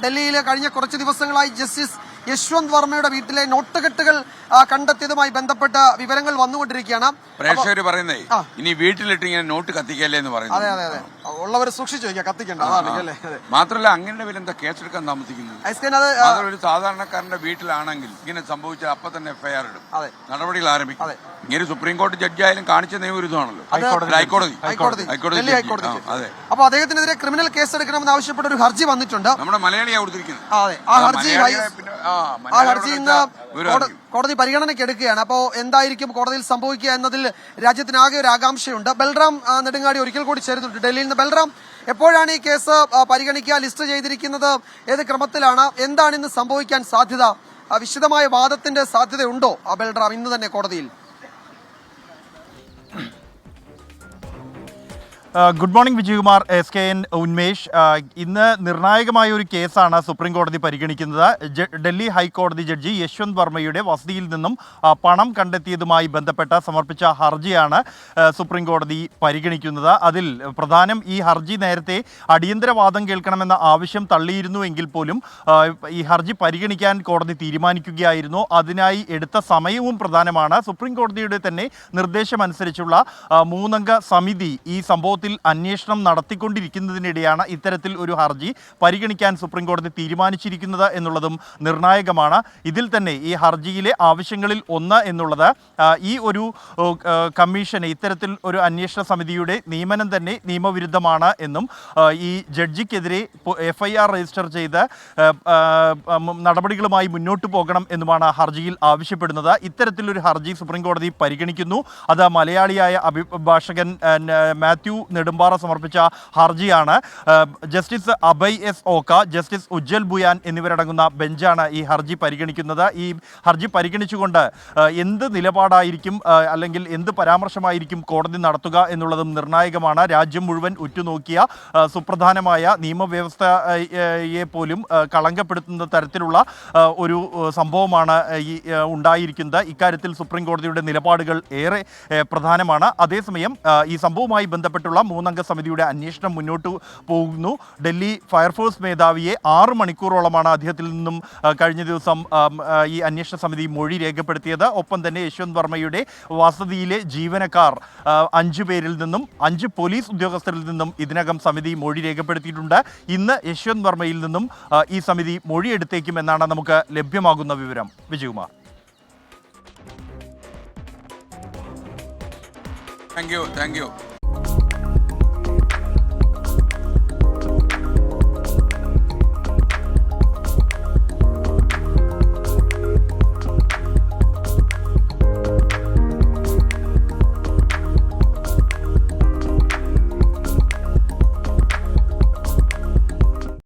ഡൽഹിയിൽ കഴിഞ്ഞ കുറച്ച് ദിവസങ്ങളായി ജസ്റ്റിസ് യശ്വന്ത് വർമ്മയുടെ വീട്ടിലെ നോട്ടുകെട്ടുകൾ കണ്ടെത്തിയതുമായി ബന്ധപ്പെട്ട വിവരങ്ങൾ വന്നുകൊണ്ടിരിക്കുകയാണ്. പ്രേക്ഷകർ പറയുന്നേ ഇനി വീട്ടിലിട്ട് ഇങ്ങനെ നോട്ട് കത്തിക്കല്ലേ എന്ന് പറയുന്നത്. അതെ അതെ അതെ, ഉള്ളവർ സൂക്ഷിച്ചു വയ്ക്കുക, കത്തിക്കണ്ട. അതാണ്. മാത്രമല്ല അങ്ങനെ എന്താ കേസെടുക്കാൻ താമസിക്കുന്നത്? ഒരു സാധാരണക്കാരന്റെ വീട്ടിലാണെങ്കിൽ ഇങ്ങനെ സംഭവിച്ചാൽ അപ്പൊ തന്നെ FIR ഇടും, നടപടികൾ ആരംഭിക്കും. ഇങ്ങനെ സുപ്രീം കോടതി ജഡ്ജി ആയാലും കാണിച്ച നിയമവിരുദ്ധമാണല്ലോ. ഹൈക്കോടതി. അപ്പൊ അദ്ദേഹത്തിനെതിരെ ക്രിമിനൽ കേസ് എടുക്കണമെന്ന് ആവശ്യപ്പെട്ട ഒരു ഹർജി വന്നിട്ടുണ്ട്. നമ്മുടെ മലയാളിയാ കൊടുത്തിരിക്കുന്നത്. ആ ഹർജി ഇന്ന് കോടതി പരിഗണനയ്ക്ക് എടുക്കുകയാണ്. അപ്പോൾ എന്തായിരിക്കും കോടതിയിൽ സംഭവിക്കുക എന്നതിൽ രാജ്യത്തിനാകെ ഒരു ആകാംക്ഷയുണ്ട്. ബൽറാം നെടുങ്ങാടി ഒരിക്കൽ കൂടി ചേരുന്നുണ്ട് ഡൽഹിയിൽ നിന്ന്. ബൽറാം, എപ്പോഴാണ് ഈ കേസ് പരിഗണിക്കുക? ലിസ്റ്റ് ചെയ്തിരിക്കുന്നത് ഏത് ക്രമത്തിലാണ്? എന്താണ് ഇന്ന് സംഭവിക്കാൻ സാധ്യത? വിശദമായ വാദത്തിന്റെ സാധ്യതയുണ്ടോ ബൽറാം ഇന്ന് തന്നെ കോടതിയിൽ? Good morning Vijayakumar, SKN Unmesh. ഇന്ന് നിർണായകമായ ഒരു കേസാണ് സുപ്രീം കോടതി പരിഗണിക്കുന്നത്. ഡൽഹി ഹൈക്കോടതി ജഡ്ജി യശ്വന്ത് വർമ്മയുടെ വസതിയിൽ നിന്നും പണം കണ്ടെത്തിയതുമായി ബന്ധപ്പെട്ട സമർപ്പിച്ച ഹർജിയാണ് സുപ്രീം കോടതി പരിഗണിക്കുന്നത്. അതിൽ പ്രധാനം ഈ ഹർജി നേരത്തെ അടിയന്തരവാദം കേൾക്കണമെന്ന ആവശ്യം തള്ളിയിരുന്നുവെങ്കിൽ പോലും ഈ ഹർജി പരിഗണിക്കാൻ കോടതി തീരുമാനിക്കുകയായിരുന്നു. അതിനായി എടുത്ത സമയവും പ്രധാനമാണ്. സുപ്രീം കോടതിയുടെ തന്നെ നിർദ്ദേശമനുസരിച്ചുള്ള 3-അംഗ സമിതി ഈ സംഭവത്തിൽ അന്വേഷണം നടത്തിക്കൊണ്ടിരിക്കുന്നതിനിടെയാണ് ഇത്തരത്തിൽ ഒരു ഹർജി പരിഗണിക്കാൻ സുപ്രീം കോടതി തീരുമാനിച്ചിരിക്കുന്നത് എന്നുള്ളതും നിർണായകമാണ്. ഇതിൽ തന്നെ ഈ ഹർജിയിലെ ആവശ്യങ്ങളിൽ ഒന്ന് എന്നുള്ളത് ഈ ഒരു കമ്മീഷന്, ഇത്തരത്തിൽ ഒരു അന്വേഷണ സമിതിയുടെ നിയമനം തന്നെ നിയമവിരുദ്ധമാണ് എന്നും ഈ ജഡ്ജിക്കെതിരെ FIR രജിസ്റ്റർ ചെയ്ത് നടപടികളുമായി മുന്നോട്ട് പോകണം എന്നുമാണ് ഹർജിയിൽ ആവശ്യപ്പെടുന്നത്. ഇത്തരത്തിലൊരു ഹർജി സുപ്രീം കോടതി പരിഗണിക്കുന്നു. അത് മലയാളിയായ അഭിഭാഷകൻ മാത്യു നെടുമ്പാറ സമർപ്പിച്ച ഹർജിയാണ്. Justice Abhay S. ഓക്ക, ജസ്റ്റിസ് ഉജ്ജൽ ബുയാൻ എന്നിവരടങ്ങുന്ന ബെഞ്ചാണ് ഈ ഹർജി പരിഗണിക്കുന്നത്. ഈ ഹർജി പരിഗണിച്ചുകൊണ്ട് എന്ത് നിലപാടായിരിക്കും അല്ലെങ്കിൽ എന്ത് പരാമർശമായിരിക്കും കോടതി നടത്തുക എന്നുള്ളതും നിർണായകമാണ്. രാജ്യം മുഴുവൻ ഉറ്റുനോക്കിയ സുപ്രധാനമായ നിയമവ്യവസ്ഥയെ പോലും കളങ്കപ്പെടുത്തുന്ന തരത്തിലുള്ള ഒരു സംഭവമാണ് ഈ ഉണ്ടായിരിക്കുന്നത്. ഇക്കാര്യത്തിൽ സുപ്രീം കോടതിയുടെ നിലപാടുകൾ ഏറെ പ്രധാനമാണ്. അതേസമയം ഈ സംഭവവുമായി ബന്ധപ്പെട്ടുള്ള 3-അംഗ സമിതിയുടെ അന്വേഷണം മുന്നോട്ട് പോകുന്നു. ഡൽഹി ഫയർഫോഴ്സ് മേധാവിയെ 6 മണിക്കൂറോളമാണ് അദ്ദേഹത്തിൽ നിന്നും കഴിഞ്ഞ ദിവസം ഈ അന്വേഷണ സമിതി മൊഴി രേഖപ്പെടുത്തിയത്. ഒപ്പം തന്നെ യശ്വന്ത് വർമ്മയുടെ വസതിയിലെ ജീവനക്കാർ 5 പേരിൽ നിന്നും 5 പോലീസ് ഉദ്യോഗസ്ഥരിൽ നിന്നും ഇതിനകം സമിതി മൊഴി രേഖപ്പെടുത്തിയിട്ടുണ്ട്. ഇന്ന് യശ്വന്ത് വർമ്മയിൽ നിന്നും ഈ സമിതി മൊഴിയെടുത്തേക്കുമെന്നാണ് നമുക്ക് ലഭ്യമാകുന്ന വിവരം. വിജയകുമാർ. Thank U.